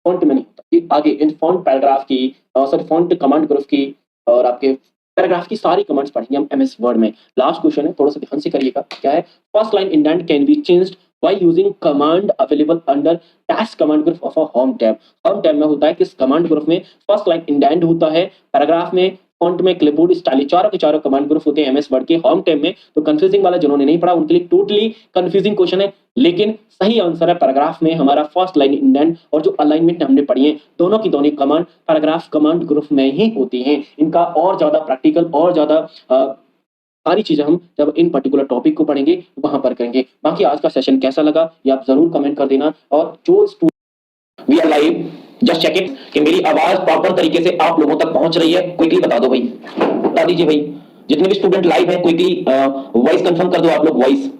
Font में नहीं होता। ये आगे इन फॉन्ट पैराग्राफ की, सॉरी फॉन्ट कमांड ग्रुप की और आपके पैराग्राफ की सारी कमांड्स पढ़ेंगे हम एमएस वर्ड में। लास्ट क्वेश्चन है, थोड़ा सा ध्यान से करिएगा। क्या है? First line indent can be changed by using command available under task command group of a home tab। home tab में होता है कि इस कमांड ग्रुप में फर्स्ट लाइन इंडेंट होता है, पैराग्राफ में, फॉन्ट में, क्लिपबोर्ड स्टाइल, चारों के चारों कमांड ग्रुप होते हैं एमएस वर्ड के। होम टैब में तो कंफ्यूजिंग वाला जिन्होंने नहीं पढ़ा उनके लिए टोटली कंफ्यूजिंग क्वेश्चन है, लेकिन सही आंसर है पैराग्राफ में हमारा फर्स्ट लाइन इंडेंट, और जो अलाइनमेंट हमने पढ़ी है दोनों की दोनों कमांड पैराग्राफ कमांड ग्रुप में ही होती हैं। इनका और ज्यादा प्रैक्टिकल और ज्यादा सारी चीजें हम जब इन पर्टिकुलर टॉपिक को पढ़ेंगे वहां पर करेंगे। बाकी आज का सेशन कैसा लगा ये आप जरूर कमेंट कर देना, और जो we are live, just check it कि मेरी आवाज प्रॉपर तरीके से आप लोगों तक पहुंच रही है। क्विकली बता दो भाई, बता दीजिए भाई, जितने भी स्टूडेंट लाइव हैं क्विकली वॉइस कंफर्म कर दो आप लोग, वॉइस।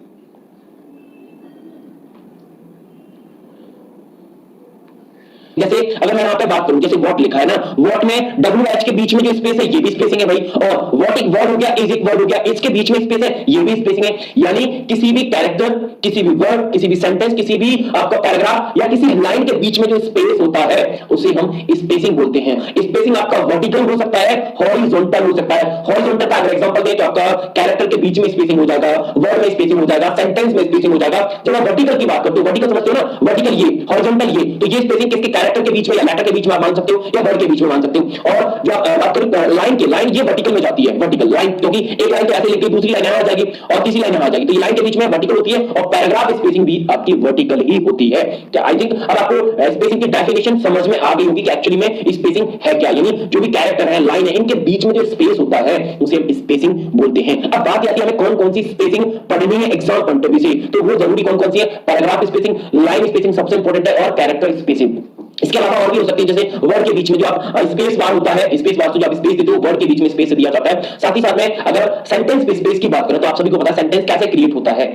जैसे अगर मैं यहाँ पे बात करूं, जैसे वॉट लिखा है ना, वॉट में डब्ल्यू एच के बीच में जो स्पेस है ये भी स्पेसिंग है भाई, और वॉट एक वर्ड हो गया, इज एक वर्ड हो गया, इसके बीच में स्पेस है ये भी स्पेसिंग है। यानी किसी भी कैरेक्टर, किसी भी वर्ड, किसी भी सेंटेंस, किसी भी आपका पैराग्राफ या किसी लाइन के बीच में जो स्पेस होता है उसे हम स्पेसिंग बोलते हैं। स्पेसिंग आपका वर्टिकल हो सकता है, हॉरिजॉन्टल हो सकता है। हॉरिजॉन्टल का अगर एग्जांपल दें तो आपका कैरेक्टर के बीच में स्पेसिंग हो जाएगा, वर्ड में स्पेसिंग हो जाएगा, सेंटेंस में स्पेसिंग हो जाएगा। जब आप वर्टिकल की बात करते हो, वर्टिकल समझते हो ना, वर्टिकल ये, हॉरिजॉन्टल ये, तो ये स्पेसिंग किसके कैरेक्टर के बीच में या मैटर के बीच में आप मान सकते हो, या वर्ड के बीच में मान सकते हो। और जब बात करें लाइन की, लाइन ये वर्टिकल में जाती है, वर्टिकल लाइन, क्योंकि एक लाइन तो ऐसे लिखी दूसरी लाइन यहां आ जाएगी और तीसरी लाइन यहां आ जाएगी, तो ये लाइन के बीच में वर्टिकल होती है, और पैराग्राफ स्पेसिंग भी आपकी वर्टिकल ही होती है। क्या आई थिंक अब आपको स्पेसिंग की डेफिनेशन समझ में आ गई होगी कि एक्चुअली में स्पेसिंग है क्या। यानी जो भी कैरेक्टर है, लाइन है, इनके बीच में जो स्पेस होता है उसे हम स्पेसिंग बोलते हैं। अब बात आती है हमें कौन कौन सी स्पेसिंग पढ़नी है एग्जाम पॉइंट ऑफ व्यू से, तो वो जरूरी कौन कौन सी है, पैराग्राफ स्पेसिंग, लाइन स्पेसिंग सबसे इंपॉर्टेंट है, और कैरेक्टर स्पेसिंग। इसके अलावा और भी हो सकती है, जैसे वर्ड के बीच में जो आप स्पेस बार होता है, स्पेस बार से जो आप स्पेस देते हो, वर्ड के बीच में स्पेस दिया जाता है। साथ ही साथ में अगर सेंटेंस पे स्पेस की बात करें तो आप सभी को पता है सेंटेंस कैसे क्रिएट होता है।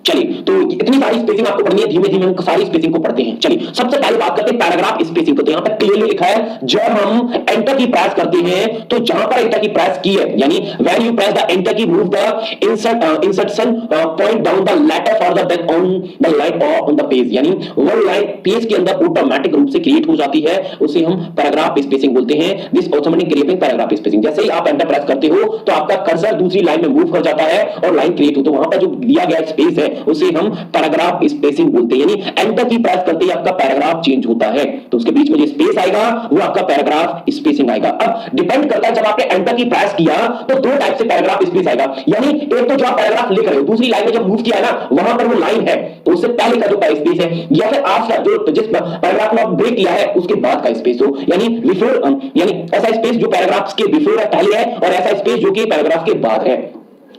चलिए, तो इतनी सारी स्पेसिंग आपको पढ़नी है, धीमे धीमे हम सारी स्पेसिंग को पढ़ते हैं। चलिए, सबसे पहले बात करते हैं पैराग्राफ स्पेसिंग को। तो यहां पर क्लियरली लिखा है, जब हम एंटर की प्रेस करते हैं तो जहां पर एंटर की प्रेस की है, यानी when you press the enter key, move the insertion point down the letter for the on the line और ऑन द पेज, यानी वन लाइन पेज के अंदर ऑटोमेटिक रूप से क्रिएट हो जाती है, उसे हम पैराग्राफ स्पेसिंग बोलते हैं। This automatic creating paragraph spacing. जैसे ही आप एंटर प्रेस करते हो तो आपका कर्सर दूसरी लाइन में मूव कर जाता है और लाइन क्रिएट होती है, वहां पर जो दिया गया स्पेस है उसे हम पैराग्राफ स्पेसिंग बोलते हैं। यानी एंटर की प्रेस करते ही आपका पैराग्राफ चेंज होता है, तो उसके बीच में जो स्पेस आएगा वो आपका पैराग्राफ स्पेसिंग आएगा। अब डिपेंड करता है, जब आपने एंटर की प्रेस किया तो दो टाइप से पैराग्राफ स्पेस आएगा। यानी एक तो जो आप पैराग्राफ लिख रहे हो, दूसरी लाइन में जब मूव किया है ना, वहां पर वो लाइन है तो उससे पहले का जो स्पेस है, या फिर आफ्टर जो जिस पैराग्राफ में आप ब्रेक किया है उसके बाद का स्पेस हो, यानी बिफोर, यानी ऐसा स्पेस जो पैराग्राफ के बिफोर है, पहले है, और ऐसा स्पेस जो कि पैराग्राफ के बाद है।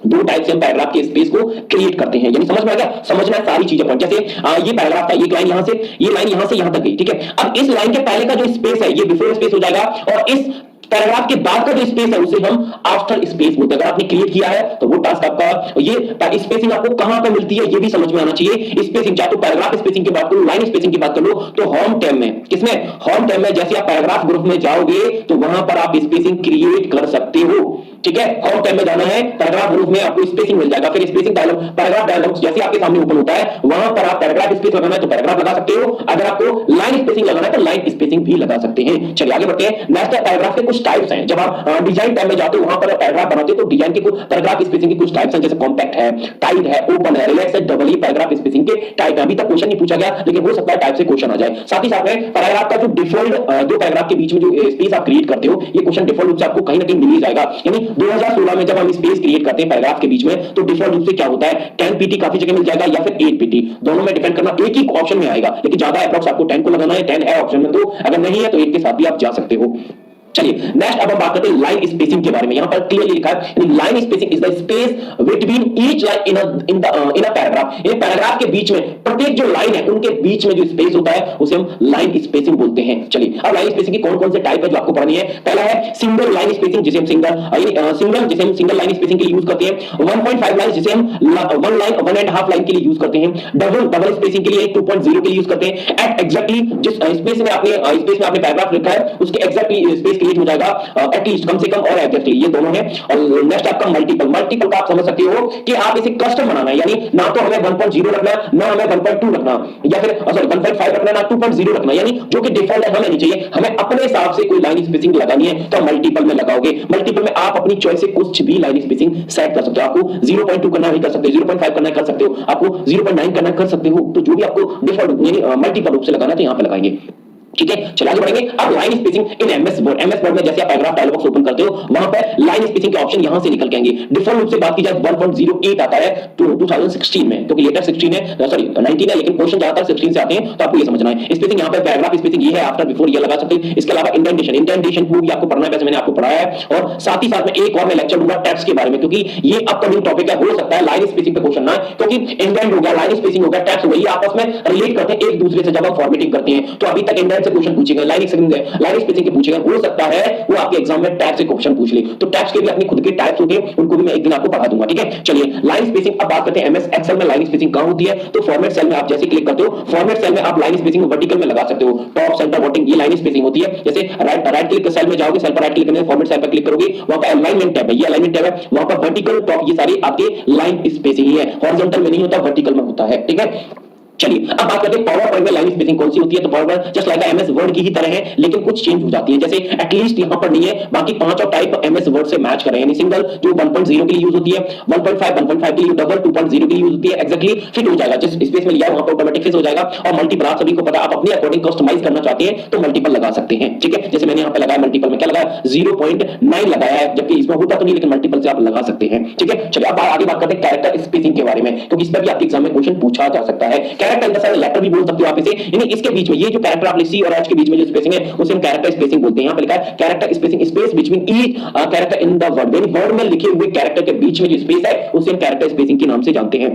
दो टाइप से हम पैराग्राफ के स्पेस को क्रिएट करते हैं। यानी समझ में आ गया, समझना है सारी चीजें। जैसे ये पैराग्राफ था, ये लाइन यहां से, ये लाइन यहां से यहां तक गई, ठीक है। अब इस लाइन के पहले का जो स्पेस है ये बिफोर स्पेस हो जाएगा, और इस पैराग्राफ के बाद का जो स्पेस है उसे हम आफ्टर स्पेस बोलते हैं। अगर आपने क्रिएट किया है तो वो टास्क आपका, ये स्पेसिंग आपको कहां पे मिलती है ये भी समझ में आना चाहिए। स्पेसिंग चाहे तो पैराग्राफ स्पेसिंग की बात करो, लाइन स्पेसिंग की बात कर लो, तो होम टैब में, किसमें, होम टैब में, जैसे आप पैराग्राफ ग्रुप में जाओगे तो वहां पर आप स्पेसिंग क्रिएट कर सकते हो, ठीक है। होम टैब में जाना है, पैराग्राफ ग्रुप में आपको स्पेसिंग मिल जाएगा, फिर स्पेसिंग डायलॉग, पैराग्राफ डायलॉग जैसे आपके सामने ओपन होता है वहां पर आप पैराग्राफ स्पेस लगाना है तो पैराग्राफ लगा सकते हो, अगर आपको लाइन स्पेसिंग लगाना है तो लाइन स्पेसिंग भी लगा सकते हैं। चलिए आगे बढ़ते हैं। नेक्स्ट पैराग्राफ के कुछ टाइप्स हैं। जब आप डिजाइन टैब में जाते हो वहां पर पैराग्राफ बनाते हो तो डिजाइन के कुछ पैराग्राफ स्पेसिंग के कुछ टाइप्स हैं, जैसे कॉम्पैक्ट है, टाइट है, ओपन है, रिलैक्स है, डबल ही पैराग्राफ स्पेसिंग के टाइप है। अभी तक क्वेश्चन नहीं पूछा गया लेकिन हो सकता है टाइप से क्वेश्चन आ जाए। साथ ही साथ में पैराग्राफ का जो डिफॉल्ट, दो पैराग्राफ के बीच में जो स्पेस आप क्रिएट करते हो, ये क्वेश्चन डिफॉल्ट रूप से आपको कहीं ना कहीं मिल ही जाएगा। यानी 2016 में जब हम स्पेस क्रिएट करते हैं पैराग्राफ के बीच में तो डिफॉल्ट रूप से क्या होता है, 10 पीटी काफी जगह मिल जाएगा, या फिर 8 पीटी, दोनों में डिपेंड करना, एक ही ऑप्शन में आएगा, लेकिन ज्यादा अप्रॉक्स आपको 10 को लगाना है, 10 है ऑप्शन में, तो अगर नहीं है तो 8 के साथ भी आप जा सकते हो। चलिए नेक्स्ट अब हम बात करते हैं लाइन स्पेसिंग के बारे में। यहां पर क्लियरली लिखा है, line spacing is the space between each line in a paragraph. ये पैराग्राफ के बीच में प्रत्येक जो लाइन है उनके बीच में जो स्पेस होता है उसे हम लाइन स्पेसिंग बोलते हैं। चलिए अब लाइन स्पेसिंग की कौन कौन से टाइप है जो आपको पढ़नी है। पहला है सिंगल लाइन स्पेसिंग, जिसे हम सिंगल लाइन स्पेसिंग के लिए यूज करते हैं। 1.5 लाइन जिसे हम 1 लाइन 1.5 लाइन के लिए यूज करते हैं। डबल स्पेसिंग के लिए 2.0 के लिए यूज करते हैं। एट एग्जैक्टली जिस स्पेस में आपने पैराग्राफ लिखा है उसके एग्जैक्टली स्पेस क्रिएट हो जाएगा एटलीस्ट, कम से कम और एग्जैक्टली, ये दोनों है। और नेक्स्ट आपका मल्टीपल। मल्टीपल का आप समझ सकते हो कि आप इसे कस्टम बनाना है, यानी ना तो हमें 1.0 रखना, ना हमें 1.2 रखना, या फिर सॉरी 1.5 रखना, ना 2.0 रखना, यानी जो कि डिफॉल्ट है हमें नहीं चाहिए, हमें अपने हिसाब से कोई लाइन स्पेसिंग लगानी है तो मल्टीपल में लगाओगे। मल्टीपल में आप अपनी चॉइस से कुछ भी लाइन स्पेसिंग सेट कर सकते हो। आपको 0.2 करना है कर सकते हो, 0.5 करना है कर सकते हो, आपको 0.9 करना है कर सकते हो। तो जो भी आपको डिफॉल्ट यानी मल्टीपल रूप से लगाना है तो यहां पे लगाएंगे। ठीक है, चलिए आगे बढ़ेंगे। अब line spacing in MS word. MS Word में जैसे आप पैराग्राफ डायलॉग बॉक्स ओपन करते हो, वहां पर लाइन स्पेसिंग के ऑप्शन यहां से निकल के आएंगे। डिफॉल्ट रूप से बात की जाए 1.08 आता है 2016 में, क्योंकि लेटर 16 है, सॉरी 19 है, लेकिन क्वेश्चन ज्यादातर 16 से आते हैं, तो आपको ये समझना है। स्पेसिंग यहां पे पैराग्राफ स्पेसिंग ये है, आफ्टर बिफोर ये लगा सकते हैं। इसके अलावा इंडेंटेशन, इंडेंटेशन को भी आपको पढ़ना है, वैसे मैंने आपको पढ़ाया है। और साथ ही साथ में एक और मैं लेक्चर दूंगा टेक्स्ट के बारे में, क्योंकि ये अपकमिंग टॉपिक है। हो सकता है लाइन स्पेसिंग पे क्वेश्चन ना, क्योंकि इंडेंट हो गया, लाइन स्पेसिंग हो गया, टेक्स्ट हो गई, आपस में रिलेट करते हैं एक दूसरे से जब आप फॉर्मेटिंग करते हैं। तो अभी तक इंडेंट से क्वेश्चन पूछेंगे, लाइन स्पेसिंग के पूछेगा, हो सकता है वो आपके एग्जाम में टैग से क्वेश्चन पूछ ले। तो टैग्स के भी अपनी खुद के टाइप्स होते हैं, उनको भी मैं एक दिन आपको पढ़ा दूंगा। ठीक है, चलिए लाइन स्पेसिंग अब बात करते हैं। एमएस एक्सेल में लाइन स्पेसिंग कहां होती है? तो फॉर्मेट सेल में आप जैसे क्लिक करते हो, फॉर्मेट सेल में आप लाइन स्पेसिंग वर्टिकल में लगा सकते हो। टॉप सेंटर वोटिंग ये लाइन स्पेसिंग होती है। जैसे राइट क्लिक सेल में जाओगे, सेल पर राइट क्लिक करने फॉर्मेट सेल पर क्लिक करोगे, वहां पर अलाइनमेंट टैब है, ये अलाइनमेंट टैब है, वहां पर वर्टिकल टॉप ये सारे आपके लाइन स्पेसिंग ही है। हॉरिजॉन्टल में नहीं होता, वर्टिकल में होता है। ठीक है, चलिए अब बात करते हैं पावर पॉइंट में लाइन स्पेसिंग कौन सी होती है। तो power point just like MS word की ही तरह है, लेकिन कुछ चेंज हो जाती है। जैसे एटलीस्ट यहां पर नहीं है, बाकी पांच और टाइप एमएस वर्ड से मैच कर रहे हैं। यानी सिंगल जो 1.0 के लिए यूज होती है, 1.5 के लिए, डबल 2.0 के लिए यूज होती है, एक्जेक्टली फिट हो जाएगा। जिस स्पेस में लिया वहां पर ऑटोमेटिक फिट हो जाएगा। और मल्टीपल आप सभी को पता, आप अपने अकॉर्डिंग कस्टमाइज करना चाहते हैं तो मल्टीपल लगा सकते हैं। ठीक है, जैसे मैंने यहां पे लगाया मल्टीपल में, क्या लगाया 0.9 लगाया है, जबकि इसमें होता तो नहीं, लेकिन मल्टीपल से आप लगा सकते हैं। ठीक है, चलिए अब आगे बात करते हैं कैरेक्टर स्पेसिंग के बारे में, क्योंकि इस पर भी आपके एग्जाम में क्वेश्चन पूछा जा सकता है। Character in the sense letter भी बोल सकते हो आप इसे, यानी इसके बीच में ये जो कैरेक्टर आप सी और एच के बीच में जो स्पेसिंग है उसे हम कैरेक्टर स्पेसिंग बोलते हैं। यहां पे लिखा है character spacing, space between each character in the word, यानी वर्ड में लिखे हुए कैरेक्टर के बीच में जो स्पेस है उसे हम कैरेक्टर स्पेसिंग के नाम से जानते हैं।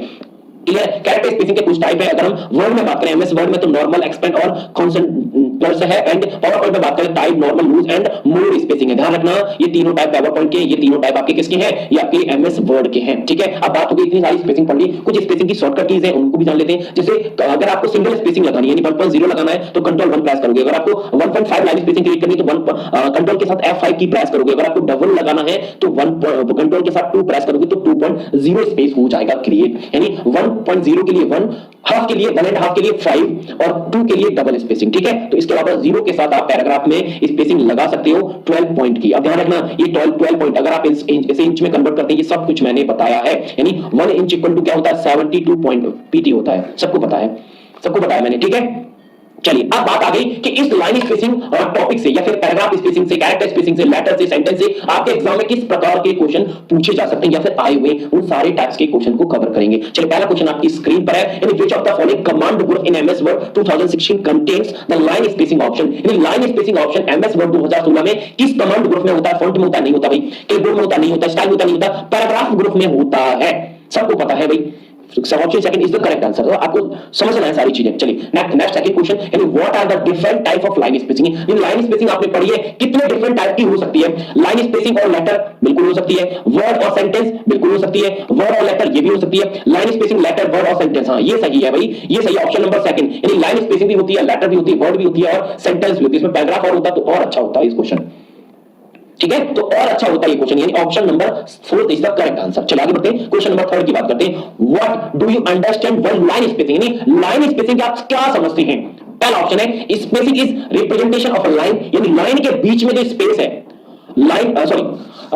क्लियर? कैरेक्टर स्पेसिंग के कुछ टाइप है। अगर हम वर्ड में बात करें एमएस वर्ड में, तो नॉर्मल, एक्सपेंड और कॉन्सेंट्रेट है। एंड पावर पॉइंट में बात करें type, normal, loose and more spacing है। ध्यान रखना ये तीनों टाइप पावर पॉइंट के, ये तीनों टाइप आपके किसके हैं? ये आपके एमएस वर्ड के हैं। ठीक है, अब बात हो गई इतनी सारी स्पेसिंग पढ़ ली, कुछ स्पेसिंग की शॉर्टकट कीज है उनको भी जान लेते हैं। जैसे अगर आपको सिंगल स्पेसिंग लगानी है, यानी 1.0 लगाना है तो कंट्रोल 1 प्रेस करोगे। अगर आपको 1.5 लाइन स्पेसिंग क्रिएट करनी है तो कंट्रोल के साथ F5 की प्रेस करोगे। अगर आपको डबल लगाना है तो कंट्रोल के साथ 2 प्रेस करोगे तो 2.0 स्पेस हो जाएगा क्रिएट। यानी 1.0 के लिए 1, हाफ के लिए 1.5 के लिए 5 और 2 के लिए डबल स्पेसिंग। ठीक है, तो इसके अलावा 0 के साथ आप पैराग्राफ में स्पेसिंग लगा सकते हो 12 पॉइंट की। अब ध्यान रखना ये 12 पॉइंट अगर आप इसे इंच में कन्वर्ट करते हैं, ये सब कुछ मैंने बताया है। यानी 1 इंच इक्वल टू क्या होता है? 72 पॉइंट पीटी होता है। सबको पता है, सबको बताया मैंने। ठीक है, चलिए अब बात आ गई कि इस लाइन स्पेसिंग टॉपिक से या फिर पैराग्राफ स्पेसिंग से, कैरेक्टर स्पेसिंग से, लेटर से, सेंटेंस से आपके एग्जाम में किस प्रकार के क्वेश्चन पूछे जा सकते हैं या फिर आए हुए उन सारे टाइप्स के क्वेश्चन को कवर करेंगे। चलिए पहला क्वेश्चन आपकी स्क्रीन पर है, यानी which of the following command group in MS Word 2016 contains the line spacing option. यानी line spacing option MS Word 2016 में किस कमांड ग्रुप में होता है? फॉन्ट में होता है? नहीं होता भाई। कीबोर्ड में होता नहीं होता, स्टाइल में होता नहीं होता, पैराग्राफ ग्रुप में होता है। सबको पता है भाई, option second is the correct answer. तो आपको समझना है सारी चीजें। चलिए नेक्स्ट सेकंड क्वेश्चन, यानी what are the different type of line spacing. ये लाइन स्पेसिंग आपने पढ़ी है, कितने डिफरेंट टाइप की हो सकती है? लाइन स्पेसिंग और लेटर बिल्कुल हो सकती है, वर्ड और सेंटेंस बिल्कुल हो सकती है, वर्ड और लेटर ये भी हो सकती है। लाइन स्पेसिंग, लेटर, वर्ड और सेंटेंस, हां ये सही है भाई, ये सही ऑप्शन नंबर सेकंड। यानी लाइन स्पेसिंग भी होती है, लेटर भी होती है, वर्ड भी होती है और सेंटेंस भी होती है। इसमें पैराग्राफ और होता तो और अच्छा होता है इस क्वेश्चन। ठीक है, तो और अच्छा होता है ये क्वेश्चन, यानी option number 4 is the correct answer. चलिए आगे बढ़ते हैं, क्वेश्चन नंबर 3 की बात करते हैं। What do you understand by line spacing. यानी लाइन स्पेसिंग आप क्या समझते हैं? पहला ऑप्शन है spacing is representation of a line, यानी लाइन के बीच में जो स्पेस है, लाइन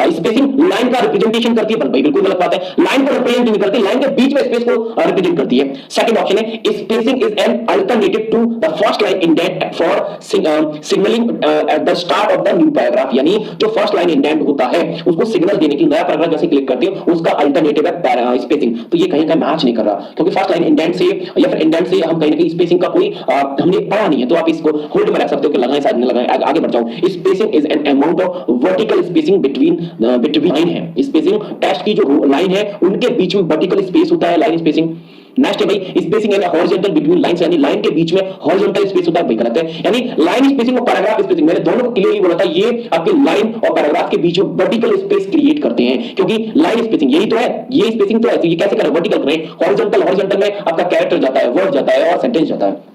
स्पेसिंग लाइन का रिप्रेजेंटेशन करती है। भाई बिल्कुल गलत बात है, लाइन को रिप्रेजेंट नहीं करती, लाइन के बीच में स्पेस को रिप्रेजेंट करती है। सेकंड ऑप्शन है spacing is an alternative to the first line indent for signalling at the start of the new paragraph. यानी जो फर्स्ट लाइन इंडेंट होता है उसको सिग्नल देने के लिए नया पैराग्राफ जैसे क्लिक करते हो उसका अल्टरनेटिव है स्पेसिंग। तो ये कहीं का मैच नहीं कर रहा, क्योंकि फर्स्ट लाइन इंडेंट से या फिर इंडेंट से हम कहीं ना कहीं स्पेसिंग का कोई हमने पढ़ा नहीं है। तो आप इसको होल्ड में रख सकते हो कि लगाएं शायद नहीं लगाएं। आगे बढ़ जाओ। Spacing is an amount of vertical spacing between line है। स्पेसिंग टेक्स्ट की जो लाइन है उनके बीच में वर्टिकल स्पेस होता है, लाइन स्पेसिंग। नेक्स्ट है भाई स्पेसिंग यानी हॉरिजॉन्टल बिटवीन लाइंस, यानी लाइन के बीच में हॉरिजॉन्टल स्पेस होता है। भाई गलत है, यानी लाइन स्पेसिंग और पैराग्राफ स्पेसिंग मैंने दोनों को क्लियरली बोला था, ये आपके लाइन और पैराग्राफ के बीच में वर्टिकल स्पेस क्रिएट करते हैं। क्योंकि लाइन स्पेसिंग यही तो है, ये स्पेसिंग तो है, तो ये कैसे करें? वर्टिकल करें। हॉरिजॉन्टल में आपका कैरेक्टर जाता है, वर्ड जाता है और सेंटेंस जाता है।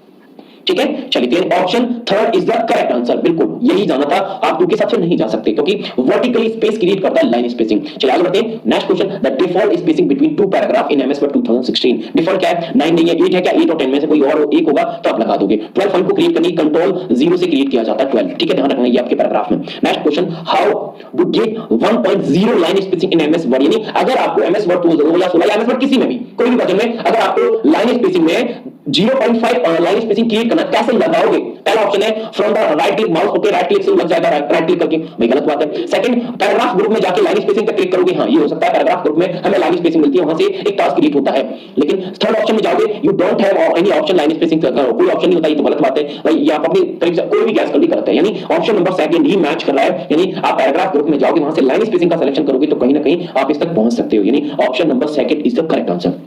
ठीक है, चलिए option third is the correct answer, बिल्कुल यही जाना था, आप 2 के साथ फिर नहीं जा सकते क्योंकि वर्टिकली स्पेस क्रिएट करता है लाइन स्पेसिंग। चलिए आगे बढ़ते हैं, next question, the default spacing between two paragraph in MS Word 2016। Default क्या है, 9 नहीं है, 8 है क्या, 8 और 10 में से कोई और एक होगा तो आप लगा दोगे। 12 फॉन्ट को क्रिएट करने की कंट्रोल 0 से क्रिएट किया जाता है 12, ठीक है, ध्यान रखना ये आपके पैराग्राफ में। Next question, how to get 1.0 line spacing in MS Word, यानी अगर आपको एमएस वर्ड 2016 या एमएस वर्ड किसी में भी कोई भी वर्जन में अगर आपको लाइन स्पेसिंग में 0.5 लाइन स्पेसिंग क्रिएट करना, कैसे लगाओगे? पहला ऑप्शन है from the right click mouse होकर राइट क्लिक से लग जाएगा, राइट क्लिक करके, भाई गलत बात है। सेकंड, पैराग्राफ ग्रुप में जाके लाइन स्पेसिंग पे क्लिक करोगे, हां ये हो सकता है, पैराग्राफ ग्रुप में हमें लाइन स्पेसिंग मिलती है, वहां से एक टास्क क्रिएट होता है। लेकिन थर्ड ऑप्शन में जाओगे, you don't have any option line spacing का, कोई ऑप्शन नहीं होता, ये तो गलत बात है भाई, ये आप अपनी तरफ से कोई भी गैस कर भी करते हैं, यानी ऑप्शन नंबर सेकंड ही मैच कर रहा है, यानी आप पैराग्राफ ग्रुप में जाओगे, वहां से लाइन स्पेसिंग का सिलेक्शन करोगे तो कहीं ना कहीं आप इस तक पहुंच सकते हो, यानी option number second is the correct answer.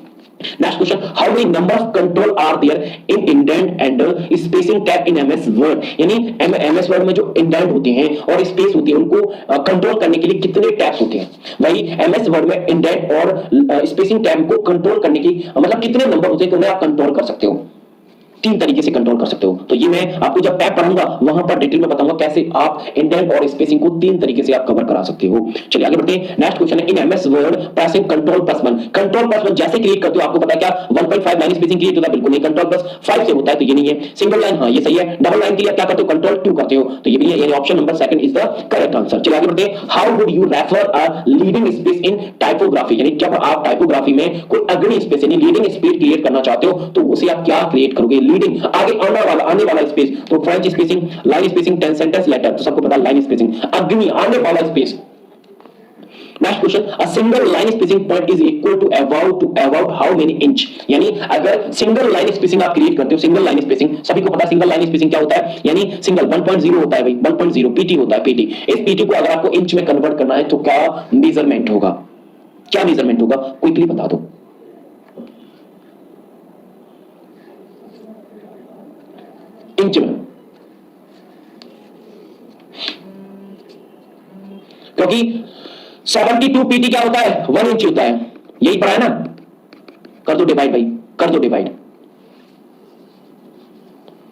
Next question, how many number of control are there in indent and spacing tab in MS Word, यानी MS Word में जो indent होते हैं और space होती है उनको कंट्रोल करने के लिए कितने टैब्स होते हैं? भाई MS Word में indent और spacing tab को कंट्रोल करने की मतलब कितने नंबर होते हैं तो उन्हें आप कंट्रोल कर सकते हो, 3 तरीके से कंट्रोल कर सकते हो। तो ये मैं आपको जब टैब पढ़ाऊंगा वहां पर डिटेल में बताऊंगा कैसे आप इंडेंट और स्पेसिंग को 3 तरीके से आप कवर करा सकते हो। चलिए आगे बढ़ते हैं, नेक्स्ट क्वेश्चन है, इन एमएस वर्ड प्रेसिंग कंट्रोल+1, कंट्रोल+1 जैसे क्रिएट करते हो आपको पता है क्या 1.5 लाइन स्पेसिंग क्रिएट होता है, बिल्कुल नहीं, कंट्रोल+5 से होता है, तो ये नहीं है। सिंगल लाइन, हां ये सही है। डबल लाइन के लिए क्या करते हो, कंट्रोल+2 करते हो, तो ये भी है, यानी option number second is the correct answer. चलिए आगे बढ़ते हैं, how would you refer a leading space in typography, यानी जब आप टाइपोग्राफी में कोई अग्रणी स्पेस यानी लीडिंग स्पेस क्रिएट करना चाहते हो तो उसे आप क्या क्रिएट करोगे? लीडिंग, आगे आने वाला स्पेस, तो French spacing, line spacing, 10 sentence letter, तो सबको पता है लाइन स्पेसिंग, अग्नि आने वाला space. Next question, a single line spacing point is equal to about how many inch, यानी अगर सिंगल लाइन स्पेसिंग आप क्रिएट करते हो, सिंगल लाइन स्पेसिंग सभी को पता है सिंगल लाइन स्पेसिंग क्या होता है, यानी सिंगल 1.0 होता है भाई, 1.0 पीटी होता है, पीटी। इस पीटी को अगर आपको इंच में कन्वर्ट करना है तो क्या मेजरमेंट होगा, क्या मेजरमेंट होगा, क्विकली बता दो। इंच में, क्योंकि 72 पीटी क्या होता है, 1 इंच होता है, यही पढ़ा है ना, कर दो डिवाइड भाई, कर दो डिवाइड,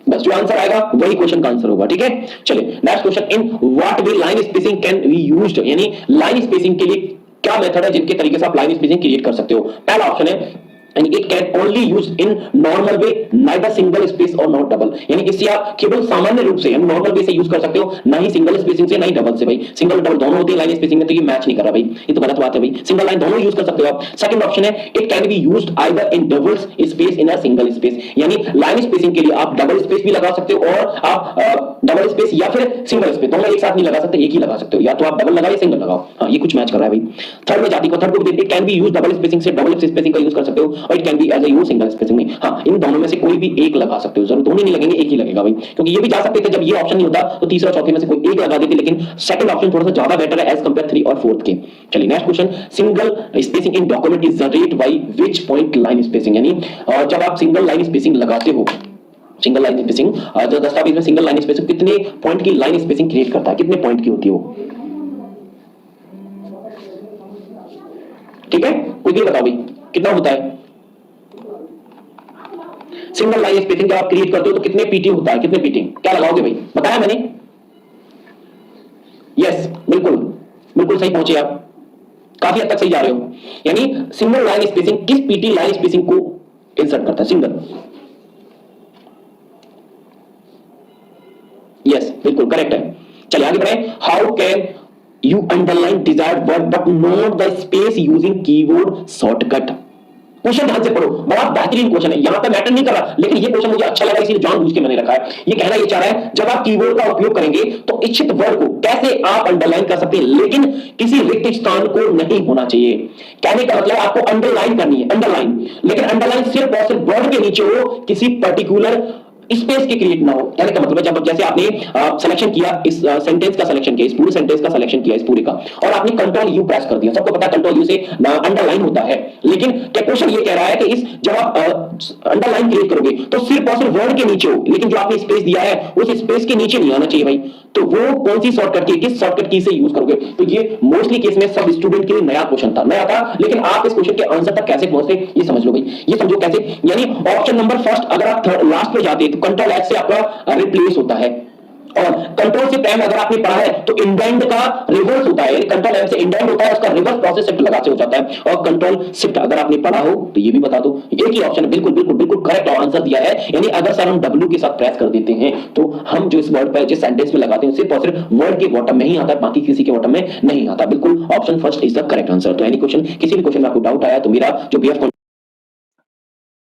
बस जो आंसर आएगा वही क्वेश्चन का आंसर होगा, ठीक है। चलिए next question, in what way line spacing can be used, यानी लाइन स्पेसिंग के लिए क्या मेथड है जिनके तरीके से आप लाइन स्पेसिंग क्रिएट कर सकते हो? पहला ऑप्शन है and it can only used in normal way, neither single space or not double, यानी इसे आप केवल सामान्य रूप से नॉर्मल वे से यूज कर सकते हो, ना ही सिंगल स्पेसिंग से ना ही डबल से। भाई सिंगल डबल दोनों होते हैं लाइन स्पेसिंग में, तो ये मैच नहीं कर रहा भाई, ये तो गलत बात है भाई, सिंगल लाइन दोनों यूज कर सकते हो आप। सेकंड ऑप्शन है, it can be used either in double space in a single space, यानी लाइन स्पेसिंग के लिए आप डबल स्पेस भी लगा सकते हो और आप डबल स्पेस या फिर सिंगल स्पेस दोनों एक साथ नहीं लगा सकते, एक ही लगा सकते हो, या तो आप डबल लगाओ या सिंगल लगाओ, हाँ ये कुछ मैच कर रहा है भाई। थर्ड में जाती को, थर्ड को it can be used double spacing से डबल स्पेसिंग का यूज कर सकते हो, और it can be as a use single spacing में, हाँ इन दोनों में से कोई भी एक लगा सकते हो, जरूर दोनों नहीं लगेंगे, एक ही लगेगा भाई, क्योंकि ये भी जा सकते थे जब ये ऑप्शन नहीं होता तो तीसरा चौथे में से कोई एक लगा देते, लेकिन सेकंड ऑप्शन थोड़ा सा ज्यादा बेटर है एज कंपेयर 3 और 4 के। चलिए next question, single spacing in document is generate by which point line spacing, यानी जब आप सिंगल लाइन स्पेसिंग लगाते हो, सिंगल लाइन स्पेसिंग जो दस्तावेज में सिंगल लाइन स्पेसिंग कितने पॉइंट की लाइन स्पेसिंग क्रिएट करता है, कितने पॉइंट की होती है वो, ठीक है कोई भी बताओ भाई कितना होता है सिंगल लाइन स्पेसिंग जब आप क्रिएट करते हो तो कितने पीटी होता है, कितने पीटी, क्या लगाओगे भाई, बताया मैंने, यस बिल्कुल बिल्कुल सही पहुंचे आप, काफी हद तक सही जा रहे हो, यानी सिंगल लाइन स्पेसिंग किस पीटी लाइन स्पेसिंग को इंसर्ट करता है, सिंगल, यस बिल्कुल करेक्ट है। चलिए आगे बढ़े, how can you underline desired word but note the space using keyboard shortcut, question ध्यान से पढ़ो, बड़ा बेहतरीन क्वेश्चन है, यहां पे मैटर नहीं कर रहा, लेकिन ये क्वेश्चन मुझे अच्छा लगा इसलिए जानबूझ के मैंने रखा है। ये कहना ये चाह रहा है जब आप कीबोर्ड का उपयोग करेंगे तो इच्छित वर्ड को कैसे आप अंडरलाइन कर सकते हैं, लेकिन किसी रिक्त स्थान को नहीं होना चाहिए। कहने का मतलब आपको अंडरलाइन करनी है, अंडरलाइन, लेकिन अंडरलाइन सिर्फ और सिर्फ वर्ड के नीचे हो, किसी पर्टिकुलर स्पेस की क्रिएट ना हो। कहने का मतलब जब जैसे आपने सिलेक्शन किया, इस सेंटेंस का सिलेक्शन किया, इस पूरे सेंटेंस का सिलेक्शन किया, इस पूरे का, और आपने कंट्रोल यू प्रेस कर दिया, सबको पता है कंट्रोल यू से अंडरलाइन होता है, लेकिन क्वेश्चन ये कह रहा है कि इस जब आप अंडरलाइन क्रिएट करोगे तो सिर्फ और सिर्फ वर्ड के नीचे हो, लेकिन जो आपने स्पेस दिया है उस स्पेस के नीचे नहीं आना चाहिए भाई। तो वो कौन सी शॉर्टकट की, किस शॉर्टकट की से यूज करोगे? तो ये मोस्टली केस में सब स्टूडेंट के लिए नया क्वेश्चन था, नया था, लेकिन आप इस क्वेश्चन के आंसर तक कैसे पहुंचते ये समझ लो भाई, ये समझो कैसे, यानी ऑप्शन नंबर फर्स्ट अगर आप लास्ट पे जाते कंट्रोल एच से आपका रिप्लेस होता है। और कंट्रोल शिफ्ट एम अगर आपने पढ़ा है तो इंडेंट का रिवर्स होता है, कंट्रोल एम से इंडेंट होता है, उसका रिवर्स प्रोसेस शिफ्ट लगा से हो जाता है। और कंट्रोल शिफ्ट अगर आपने पढ़ा हो तो ये भी बता दो, एक ही ऑप्शन बिल्कुल बिल्कुल बिल्कुल करेक्ट आंसर दिया है। यानी अगर सर हम डब्ल्यू के साथ प्रेस कर देते हैं तो हम जो इस वर्ड पर जिस सेंटेंस में लगाते हैं सिर्फ और सिर्फ वर्ड के बॉटम में ही आता है, बाकी किसी के बॉटम में नहीं आता। बिल्कुल option first is the correct answer. तो एनी क्वेश्चन, किसी भी क्वेश्चन में आपको डाउट आया तो मेरा जो बीएफ